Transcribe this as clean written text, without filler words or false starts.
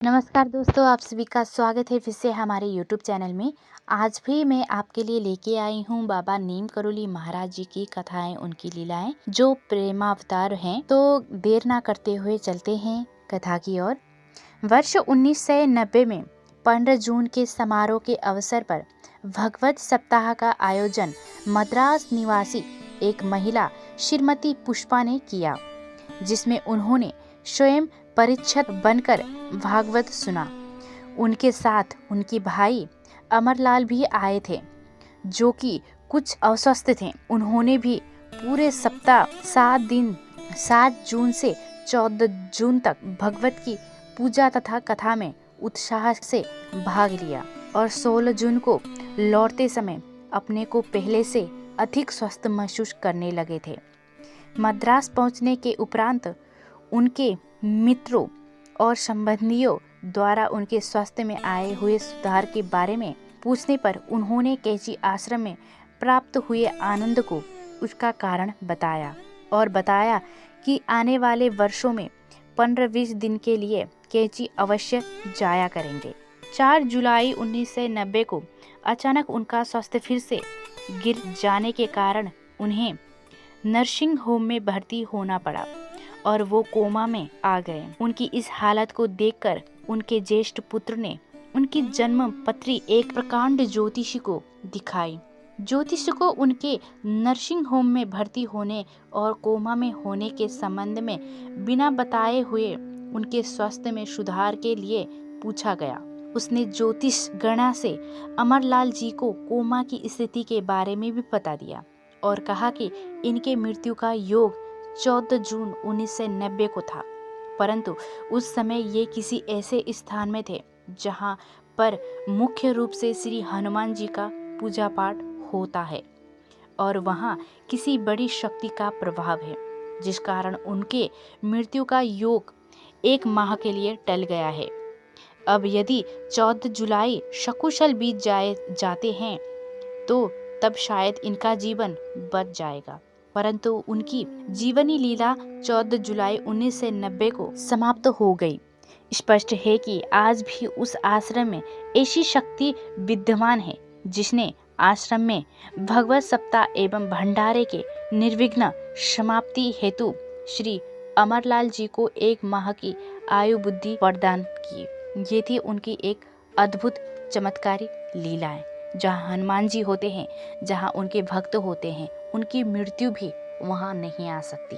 नमस्कार दोस्तों, आप सभी का स्वागत है फिर से हमारे YouTube चैनल में। आज भी मैं आपके लिए लेके आई हूँ बाबा नीम करोली महाराज जी की कथाएं, उनकी लीलाएं जो प्रेमावतार हैं। तो देर ना करते हुए चलते हैं कथा की ओर। वर्ष 1990 में 15 जून के समारोह के अवसर पर भगवत सप्ताह का आयोजन मद्रास निवासी एक महिला श्रीमती पुष्पा ने किया, जिसमें उन्होंने स्वयं परिच्छद बनकर भागवत सुना। उनके साथ उनके भाई अमरलाल भी आए थे, जो कि कुछ अस्वस्थ थे। उन्होंने भी पूरे सप्ताह 7 दिन 7 जून से 14 जून तक भगवत की पूजा तथा कथा में उत्साह से भाग लिया और 16 जून को लौटते समय अपने को पहले से अधिक स्वस्थ महसूस करने लगे थे। मद्रास पहुंचने के उपरांत उनके मित्रों और संबंधियों द्वारा उनके स्वास्थ्य में आए हुए सुधार के बारे में पूछने पर उन्होंने कैची आश्रम में प्राप्त हुए आनंद को उसका कारण बताया और बताया कि आने वाले वर्षों में 15-20 दिन के लिए कैची अवश्य जाया करेंगे। 4 जुलाई 1990 को अचानक उनका स्वास्थ्य फिर से गिर जाने के कारण उन्हें नर्सिंग होम में भर्ती होना पड़ा और वो कोमा में आ गए। उनकी इस हालत को देखकर उनके ज्येष्ठ पुत्र ने उनकी जन्म पत्री एक प्रकांड ज्योतिषी को दिखाई। ज्योतिषी को उनके नर्सिंग होम में भर्ती होने और कोमा में होने के संबंध में बिना बताए हुए उनके स्वास्थ्य में सुधार के लिए पूछा गया। उसने ज्योतिष गणना से अमरलाल जी को कोमा की स्थिति के बारे में भी बता दिया और कहा कि इनके मृत्यु का योग 14 जून 1990 को था, परंतु उस समय ये किसी ऐसे स्थान में थे जहां पर मुख्य रूप से श्री हनुमान जी का पूजा पाठ होता है और वहां किसी बड़ी शक्ति का प्रभाव है, जिस कारण उनके मृत्यु का योग 1 माह के लिए टल गया है। अब यदि 14 जुलाई सकुशल बीत जाते हैं तो तब शायद इनका जीवन बच जाएगा, परंतु उनकी जीवनी लीला 14 जुलाई 1990 को समाप्त हो गई। स्पष्ट है कि आज भी उस आश्रम में ऐसी शक्ति विद्यमान है जिसने आश्रम में भगवत सप्ताह एवं भंडारे के निर्विघ्न समाप्ति हेतु श्री अमरलाल जी को 1 माह की आयु बुद्धि प्रदान की। ये थी उनकी एक अद्भुत चमत्कारी लीलाएं। जहाँ हनुमान जी होते हैं, जहाँ उनके भक्त होते हैं, उनकी मृत्यु भी वहाँ नहीं आ सकती।